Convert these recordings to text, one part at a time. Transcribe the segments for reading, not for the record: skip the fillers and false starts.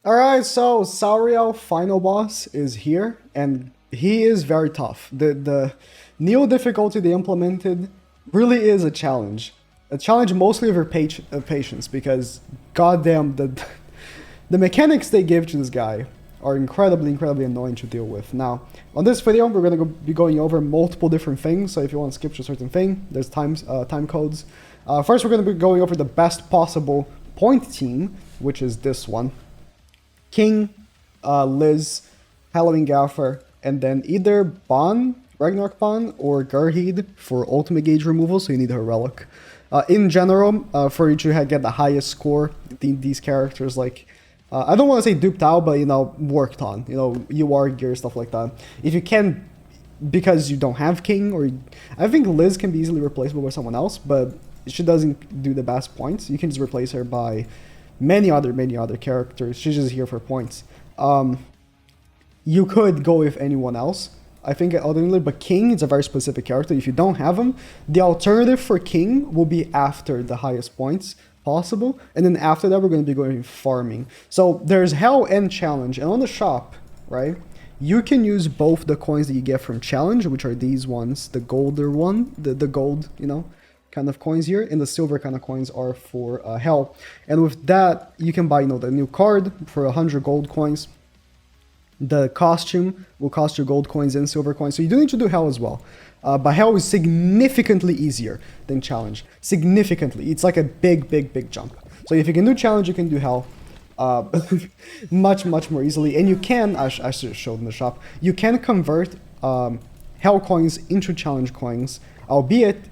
Alright, so Sariel final boss is here, and he is very tough. The new difficulty they implemented really is a challenge. A challenge mostly of your patience, because goddamn the mechanics they give to this guy are incredibly annoying to deal with. Now, on this video, we're gonna be going over multiple different things. So if you want to skip to a certain thing, there's time codes. First, we're gonna be going over the best possible point team, which is this one. King, Liz, Halloween Gaffer, and then either Ban, Ragnarok Ban, or Garheed for ultimate gauge removal, so you need a relic. In general, for you to get the highest score, these characters, like, I don't want to say duped out, but, worked on, UR gear, stuff like that. If you can, because you don't have King, or I think Liz can be easily replaceable by someone else, but she doesn't do the best points. You can just replace her by many other characters. She's just here for points. You could go with anyone else, I think, ultimately, but King is a very specific character. If you don't have him, the alternative for King will be after the highest points possible, and then after that we're going to be going farming. So there's Hell and Challenge, and on the shop, right, you can use both the coins that you get from Challenge, which are these ones, the golder one, the gold, kind of coins here, and the silver kind of coins are for Hell. And with that, you can buy, the new card for 100 gold coins. The costume will cost you gold coins and silver coins, so you do need to do Hell as well. But Hell is significantly easier than Challenge. Significantly. It's like a big jump. So if you can do Challenge, you can do Hell much more easily. And you can, I should have showed in the shop, you can convert Hell coins into Challenge coins, albeit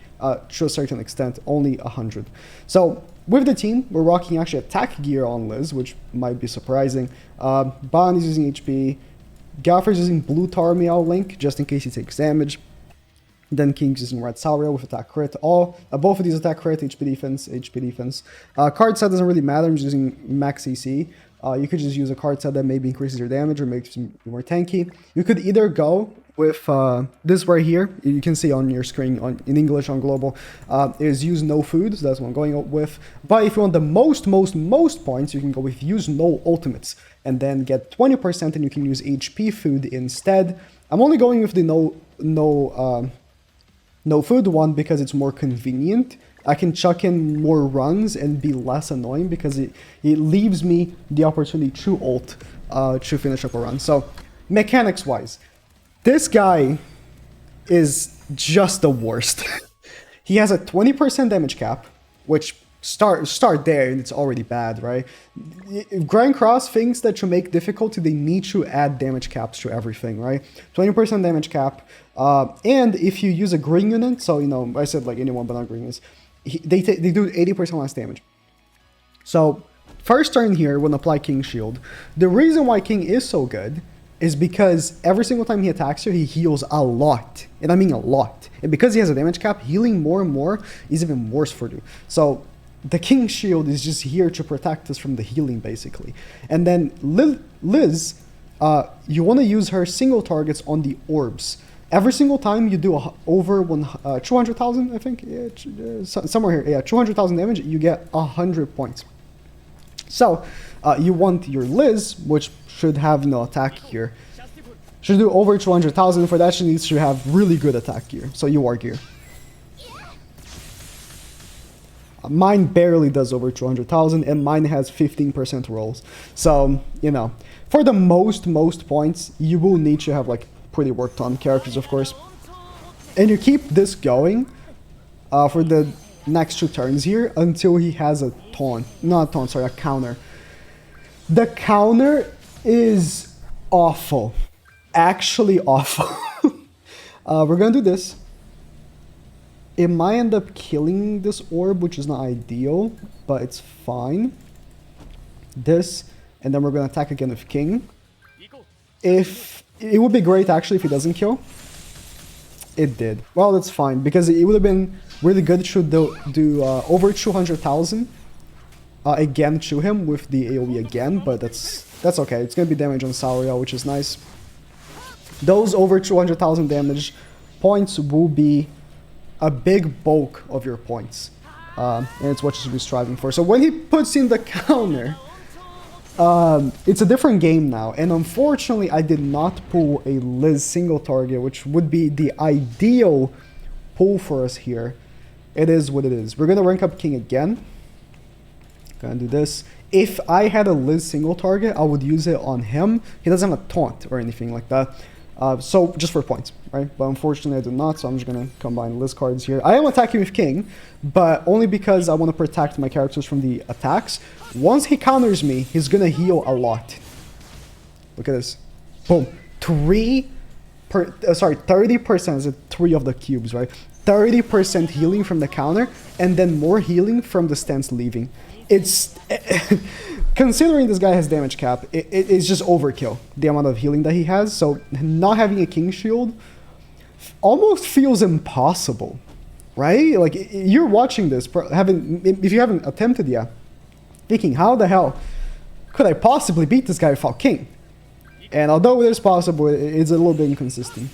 to a certain extent, only 100. So with the team, we're rocking actually attack gear on Liz, which might be surprising. Ban is using HP. Gaffer is using blue Tar Meow Link, just in case he takes damage. Then King's using red Sariel with attack crit. Both of these attack crit, HP defense. Card set doesn't really matter, I'm just using max CC. You could just use a card set that maybe increases your damage or makes you more tanky. You could either go with this right here, you can see on your screen in English on global, is use no food, so that's what I'm going with. But if you want the most points, you can go with use no ultimates, and then get 20%, and you can use HP food instead. I'm only going with the no food one because it's more convenient. I can chuck in more runs and be less annoying because it leaves me the opportunity to ult to finish up a run. So mechanics wise, this guy is just the worst. He has a 20% damage cap, which start there and it's already bad, right? Grand Cross thinks that to make difficulty, they need to add damage caps to everything, right? 20% damage cap. And if you use a green unit, so, I said like anyone but not green units, they do 80% less damage. So first turn here, when apply King Shield, the reason why King is so good is because every single time he attacks you, he heals a lot. And I mean a lot. And because he has a damage cap, healing more and more is even worse for you. So the King Shield is just here to protect us from the healing, basically. And then Liz, you want to use her single targets on the orbs. Every single time you do over 200,000, I think, somewhere here, 200,000 damage, you get 100 points. So you want your Liz, which should have no attack gear, should do over 200,000. For that, she needs to have really good attack gear, so UR gear. Mine barely does over 200,000, and mine has 15% rolls. So, for the most points, you will need to have, like, pretty worked on characters, of course. And you keep this going for the next 2 turns here until he has a taunt. Not a taunt, sorry, a counter. The counter is awful. Actually awful. We're gonna do this. It might end up killing this orb, which is not ideal, but it's fine. This, and then we're gonna attack again with King. It would be great, actually, if he doesn't kill. It did. Well, that's fine, because it would have been really good to do over 200,000 again to him with the AoE again, but that's okay. It's going to be damage on Sariel, which is nice. Those over 200,000 damage points will be a big bulk of your points. And it's what you should be striving for. So when he puts in the counter, It's a different game now, and unfortunately I did not pull a Liz single target, which would be the ideal pull for us here. It is what it is. We're gonna rank up King again. Gonna do this. If I had a Liz single target, I would use it on him. He doesn't have a taunt or anything like that. So just for points, right? But unfortunately I do not, so I'm just gonna combine Liz cards here. I am attacking with King, but only because I want to protect my characters from the attacks. Once he counters me, he's gonna heal a lot. Look at this. Boom. 30% is 3 of the cubes, right? 30% healing from the counter, and then more healing from the stance leaving. It's considering this guy has damage cap, it's just overkill, the amount of healing that he has. So not having a King Shield almost feels impossible, right? Like, you're watching this, if you haven't attempted yet, thinking, how the hell could I possibly beat this guy without King? And although it is possible, it's a little bit inconsistent.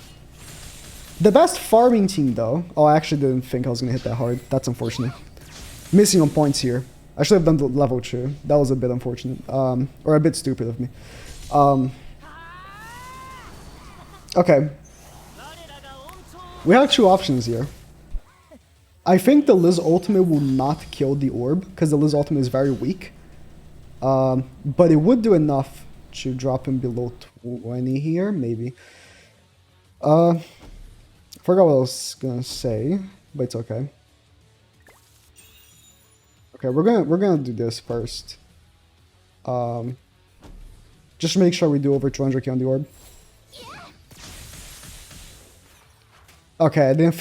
The best farming team, though... Oh, I actually didn't think I was going to hit that hard. That's unfortunate. Missing on points here. I should have done the level 2. That was a bit unfortunate. Or a bit stupid of me. Okay. We have 2 options here. I think the Liz ultimate will not kill the orb, because the Liz ultimate is very weak. But it would do enough to drop him below 20 here, maybe. Forgot what I was gonna say, but it's okay. Okay, we're gonna do this first. Just make sure we do over 200k on the orb. Okay, I didn't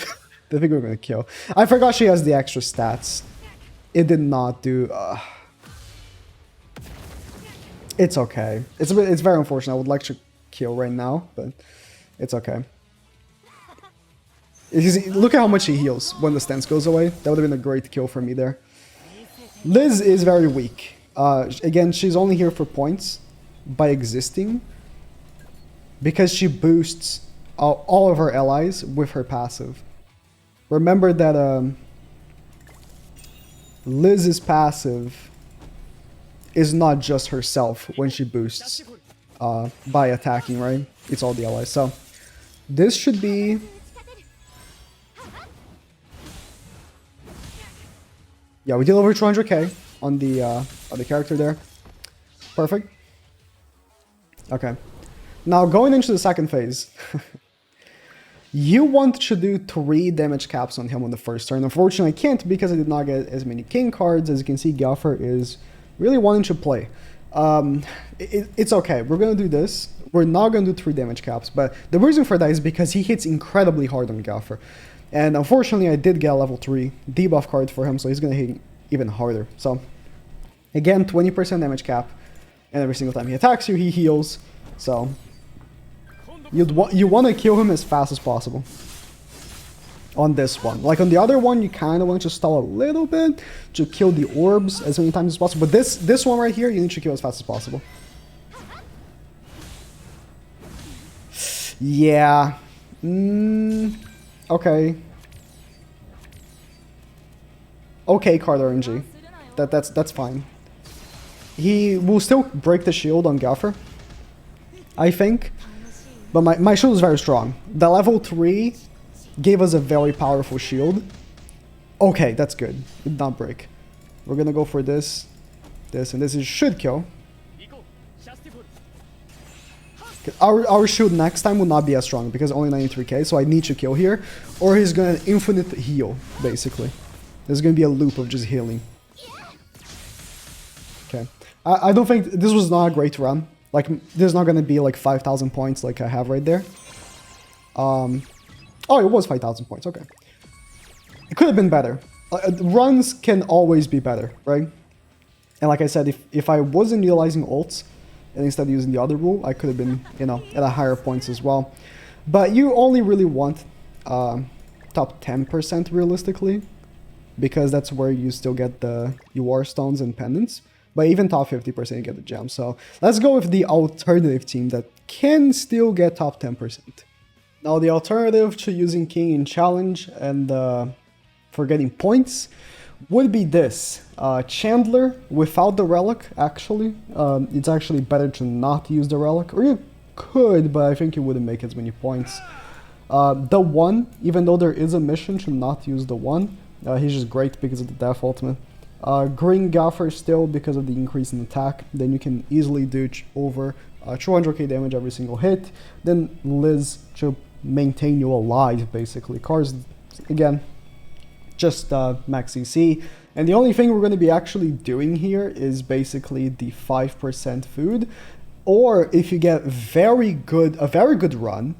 think we were gonna kill. I forgot she has the extra stats. It did not do. It's okay. It's very unfortunate. I would like to kill right now, but it's okay. Look at how much he heals when the stance goes away. That would have been a great kill for me there. Liz is very weak. Again, she's only here for points by existing, because she boosts all of her allies with her passive. Remember that Liz's passive is not just herself when she boosts by attacking, right? It's all the allies. So this should be... Yeah, we did over 200k on the character there. Perfect. Okay. Now going into the second phase. You want to do 3 damage caps on him on the first turn. Unfortunately, I can't because I did not get as many King cards. As you can see, Gaffer is really wanting to play. It's okay. We're going to do this. We're not going to do 3 damage caps, but the reason for that is because he hits incredibly hard on Gaffer. And unfortunately, I did get a level 3 debuff card for him, so he's going to hit even harder. So, again, 20% damage cap. And every single time he attacks you, he heals. So, you want to kill him as fast as possible. On this one. Like on the other one, you kind of want to stall a little bit to kill the orbs as many times as possible. But this one right here, you need to kill as fast as possible. Yeah. Okay. Okay, card RNG. That's fine. He will still break the shield on Gaffer, I think. But my shield is very strong. The level 3 gave us a very powerful shield. Okay, that's good. It did not break. We're gonna go for this, and this should kill. Our shield next time will not be as strong because only 93k, so I need to kill here. Or he's gonna infinite heal, basically. There's gonna be a loop of just healing. Okay. I don't think... This was not a great run. Like, there's not gonna be like 5,000 points like I have right there. Oh, it was 5,000 points, okay. It could have been better. Runs can always be better, right? And like I said, if I wasn't utilizing ults, and instead using the other rule, I could have been, you know, at a higher points as well. But you only really want top 10% realistically, because that's where you still get the UR stones and pendants. But even top 50% you get the gems. So let's go with the alternative team that can still get top 10%. Now the alternative to using King in challenge and for getting points would be this. Chandler without the relic, actually. It's actually better to not use the relic. Or you could, but I think you wouldn't make as many points. The 1, even though there is a mission to not use the 1, he's just great because of the Death Ultimate. Green Gaffer still because of the increase in attack. Then you can easily do over 200k damage every single hit. Then Liz to maintain you alive, basically. Cars, again, just max CC. And the only thing we're going to be actually doing here is basically the 5% food. Or if you get a very good run,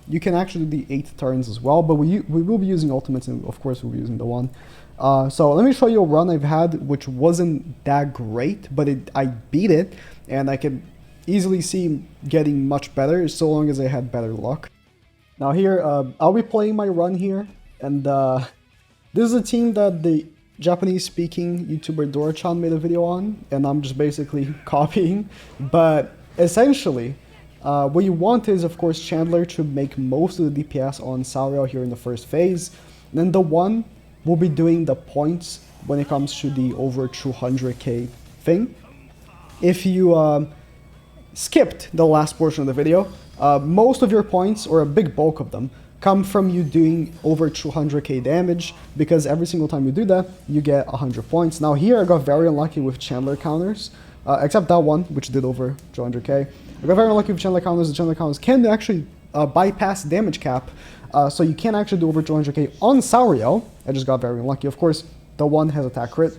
you can actually do the 8 turns as well. But we will be using ultimates, and of course we'll be using the 1. So let me show you a run I've had, which wasn't that great, but I beat it, and I can easily see getting much better so long as I had better luck. Now here, I'll be playing my run here, and this is a team that the Japanese-speaking YouTuber Dora-chan made a video on, and I'm just basically copying. But essentially, what you want is, of course, Chandler to make most of the DPS on Sariel here in the first phase. And then the 1 will be doing the points when it comes to the over 200k thing. If you skipped the last portion of the video, most of your points, or a big bulk of them, come from you doing over 200k damage, because every single time you do that, you get 100 points. Now here I got very unlucky with Chandler counters, except that one, which did over 200k. I got very unlucky with Chandler counters. The Chandler counters can actually bypass damage cap, so you can actually do over 200k on Sariel. I just got very unlucky. Of course, the 1 has attack crit.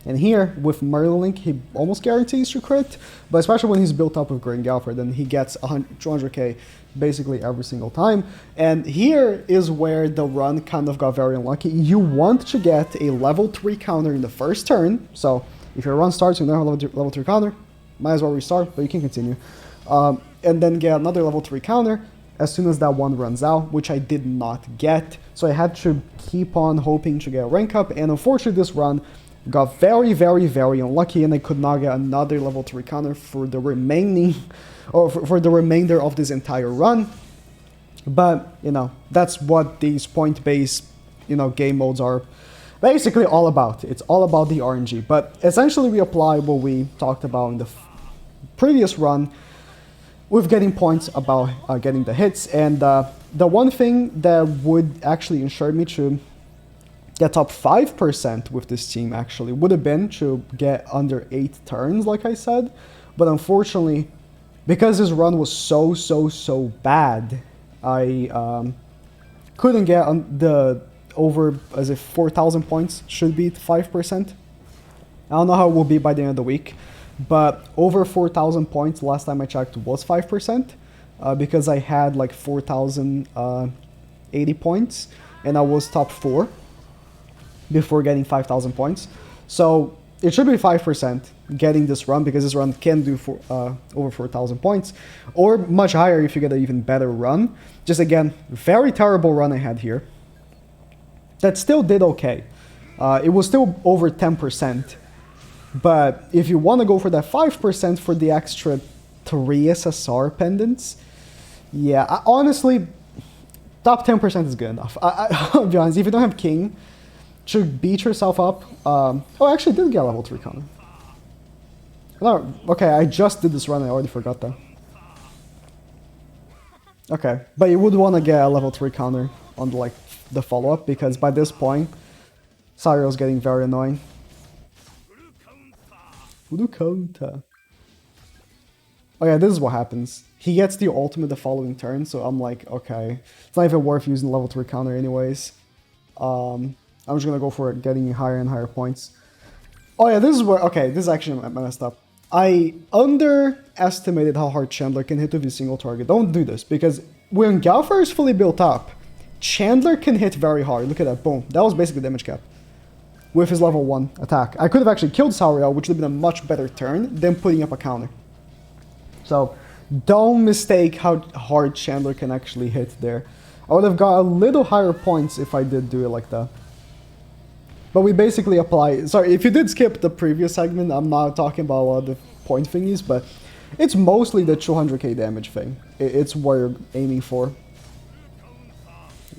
And here, with Merlink, he almost guarantees to crit, but especially when he's built up with Green Galfer, then he gets 200k basically every single time. And here is where the run kind of got very unlucky. You want to get a level 3 counter in the first turn, so if your run starts, you don't have a level 3 counter, might as well restart, but you can continue. And then get another level 3 counter as soon as that 1 runs out, which I did not get. So I had to keep on hoping to get a rank up, and unfortunately this run got very, very, very unlucky, and I could not get another level 3 counter for the remaining, or for the remainder of this entire run. But, you know, that's what these point-based, game modes are basically all about. It's all about the RNG. But essentially we apply what we talked about in the previous run with getting points about getting the hits. And the one thing that would actually ensure me to get top 5% with this team actually would have been to get under 8 turns, like I said. But unfortunately, because this run was so bad, I couldn't get the over, as if 4,000 points should be 5%. I don't know how it will be by the end of the week, but over 4,000 points last time I checked was 5%, because I had like 4,080 points and I was top 4 before getting 5,000 points. So it should be 5% getting this run, because this run can do over 4,000 points, or much higher if you get an even better run. Just again, very terrible run I had here. That still did okay. It was still over 10%. But if you want to go for that 5% for the extra 3 SSR pendants, yeah, honestly, top 10% is good enough. I'll be honest, if you don't have King, to beat yourself up. Oh, I actually did get a level 3 counter. No, okay, I just did this run, I already forgot that. Okay, but you would want to get a level 3 counter on the follow-up, because by this point, Sariel's getting very annoying. Voodoo counter. Oh yeah, this is what happens. He gets the ultimate the following turn, so I'm like, okay, it's not even worth using level 3 counter anyways. I'm just gonna go for it, getting higher and higher points. Oh yeah, this is where, okay, this is actually messed up. I underestimated how hard Chandler can hit with a single target. Don't do this, because when Galfer is fully built up, Chandler can hit very hard. Look at that, boom. That was basically damage cap with his level 1 attack. I could have actually killed Sariel, which would have been a much better turn than putting up a counter. So don't mistake how hard Chandler can actually hit there. I would have got a little higher points if I did do it like that. But we basically apply... Sorry, if you did skip the previous segment, I'm not talking about a lot of the point thingies, but it's mostly the 200k damage thing. It's what you're aiming for.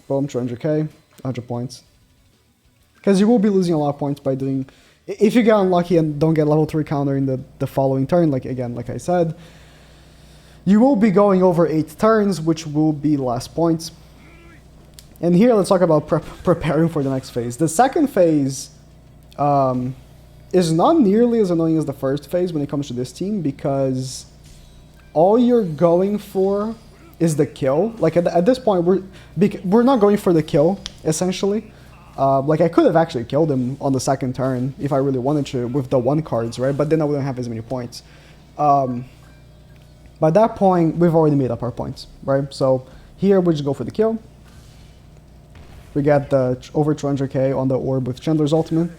Boom, 200k, 100 points. Because you will be losing a lot of points by doing... If you get unlucky and don't get level 3 counter in the following turn, like I said, you will be going over 8 turns, which will be less points. And here, let's talk about preparing for the next phase. The second phase is not nearly as annoying as the first phase when it comes to this team, because all you're going for is the kill. Like, at this point, we're not going for the kill, essentially. Like, I could have actually killed him on the second turn if I really wanted to with the 1 cards, right? But then I wouldn't have as many points. By that point, we've already made up our points, right? So here, we just go for the kill. We get the over 200k on the orb with Chandler's ultimate.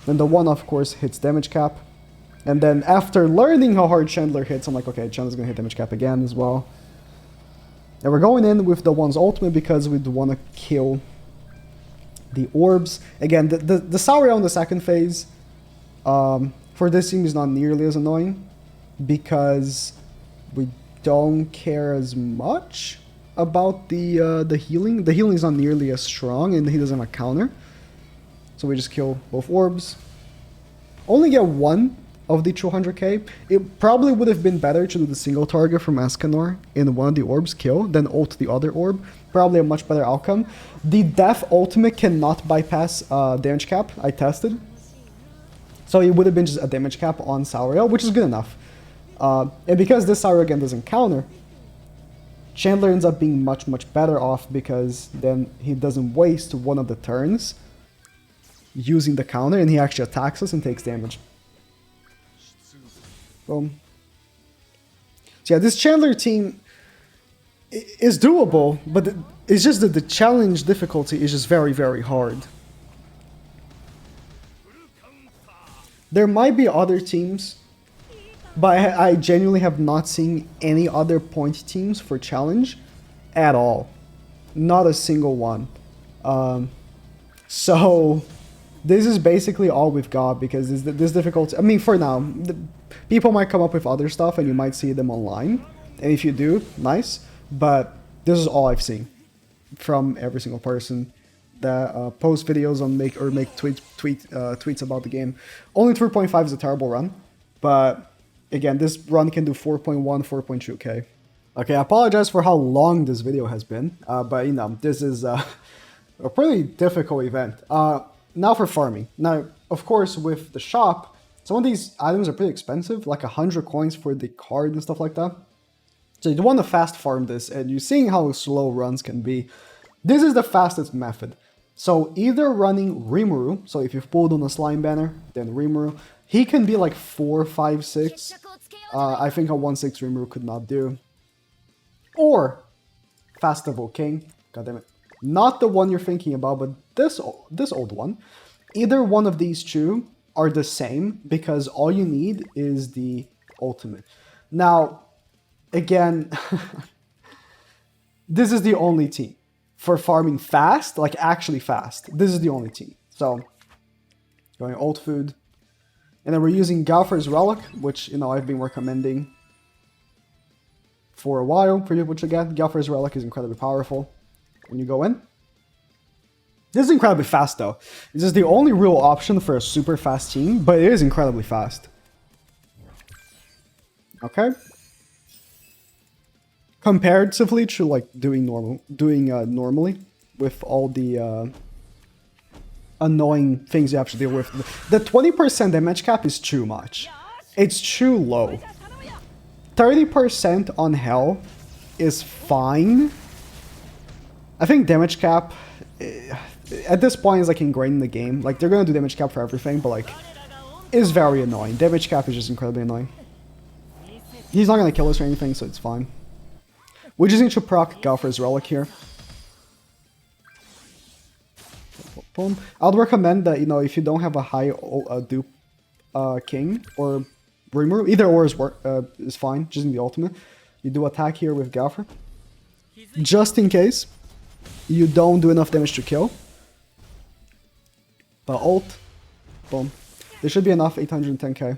Then the 1, of course, hits damage cap. And then after learning how hard Chandler hits, I'm like, okay, Chandler's gonna hit damage cap again as well. And we're going in with the 1's ultimate because we want to kill the orbs. Again, the Sariel in the second phase for this team is not nearly as annoying because we don't care as much about the healing. The healing is not nearly as strong and he doesn't have a counter. So we just kill both orbs. Only get 1 of the 200k. It probably would have been better to do the single target from Escanor in one of the orbs kill than ult the other orb. Probably a much better outcome. The Death ultimate cannot bypass damage cap. I tested. So it would have been just a damage cap on Sariel, which is good enough. And because this Sariel again doesn't counter, Chandler ends up being much better off because then he doesn't waste one of the turns using the counter and he actually attacks us and takes damage. Boom. So yeah, this Chandler team is doable, but it's just that the challenge difficulty is just very hard. There might be other teams, but I genuinely have not seen any other point teams for challenge at all. Not a single one. So this is basically all we've got because this difficulty... I mean, for now, people might come up with other stuff and you might see them online. And if you do, nice. But this is all I've seen from every single person that posts videos on make tweets about the game. Only 3.5 is a terrible run, but again, this run can do 4.1, 4.2k. Okay, I apologize for how long this video has been, but you know, this is a pretty difficult event. Now for farming. Now, of course, with the shop, some of these items are pretty expensive, like 100 coins for the card and stuff like that. So you want to fast farm this, and you're seeing how slow runs can be. This is the fastest method. So either running Rimuru, so if you've pulled on a slime banner, then Rimuru, he can be like 4, 5, 6. I think a 1/6 Rimuru could not do. Or Festival King, goddammit. Not the one you're thinking about, but this old one. Either one of these two are the same because all you need is the ultimate. Now, again, this is the only team for farming fast, like actually fast. This is the only team. So, going old food. And then we're using Galfer's Relic, which, you know, I've been recommending for a while for people to get. Galfer's Relic is incredibly powerful when you go in. This is incredibly fast, though. This is the only real option for a super fast team, but it is incredibly fast. Okay. Comparatively to like doing normally with all the annoying things you have to deal with. The 20% damage cap is too much. It's too low. 30% on hell is fine. I think damage cap at this point is like ingrained in the game. Like they're gonna do damage cap for everything, but like is very annoying. Damage cap is just incredibly annoying. He's not gonna kill us or anything, so it's fine. We just need to proc Galfer's Relic here. Boom. I would recommend that, you know, if you don't have a high dupe king or Rimuru, either or is fine, just in the ultimate. You do attack here with Galfer. Just in case you don't do enough damage to kill. But ult, boom. There should be enough 810k.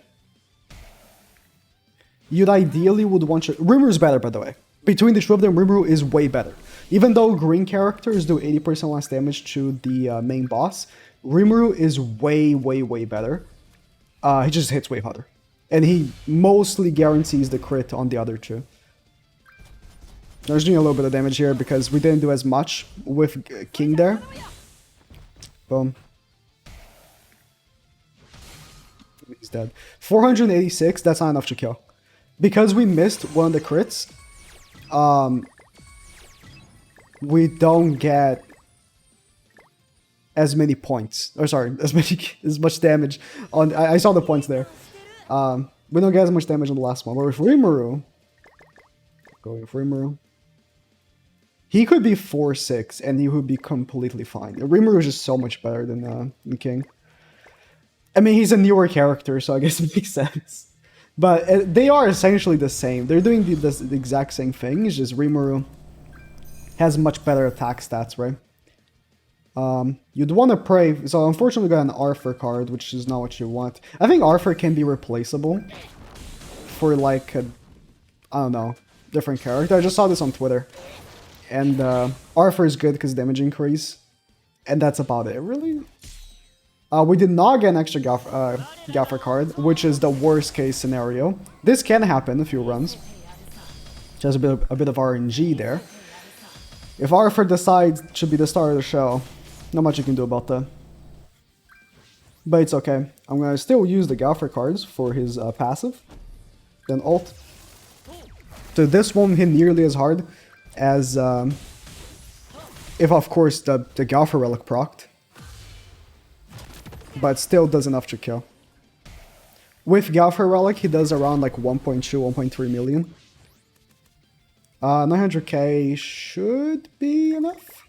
You'd ideally would want to... Rimuru's better, by the way. Between the two of them, Rimuru is way better. Even though green characters do 80% less damage to the main boss, Rimuru is way, way, way better. He just hits way harder. And he mostly guarantees the crit on the other two. I'm just doing a little bit of damage here because we didn't do as much with King there. Boom. He's dead. 486, that's not enough to kill. Because we missed one of the crits, we don't get as many points. Or sorry, as much damage on. I saw the points there. We don't get as much damage on the last one. But with Rimuru, going with Rimuru, he could be 4-6 and he would be completely fine. Rimuru is just so much better than King. I mean, he's a newer character, so I guess it makes sense. But they are essentially the same. They're doing the exact same thing. It's just Rimuru has much better attack stats, right? You'd want to pray. So unfortunately, we got an Arthur card, which is not what you want. I think Arthur can be replaceable for like a, I don't know, different character. I just saw this on Twitter, and Arthur is good because damage increase, and that's about it, really. We did not get an extra Gaffer card, which is the worst case scenario. This can happen a few runs. Just a bit of RNG there. If Arthur decides it should be the start of the show, not much you can do about that. But it's okay. I'm going to still use the Gaffer cards for his passive. Then ult. So this won't hit nearly as hard as if, of course, the Gaffer Relic procced. But still does enough to kill. With Gaffer Relic, he does around like 1.2, 1.3 million. 900k should be enough.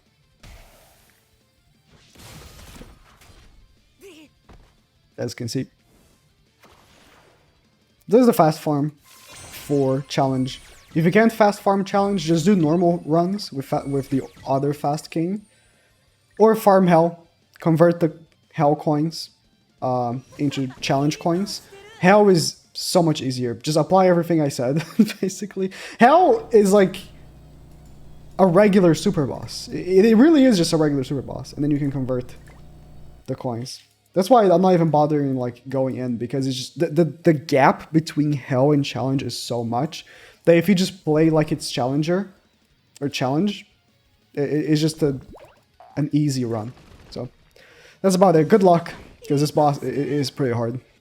As you can see. This is the fast farm for challenge. If you can't fast farm challenge, just do normal runs with the other fast king. Or farm hell. Convert the hell coins into challenge coins. Hell is so much easier. Just apply everything I said, basically. Hell is like a regular super boss. It really is just a regular super boss. And then you can convert the coins. That's why I'm not even bothering like going in, because it's just the gap between hell and challenge is so much that if you just play like it's challenger or challenge, it's just an easy run. So that's about it. Good luck, because this boss is pretty hard.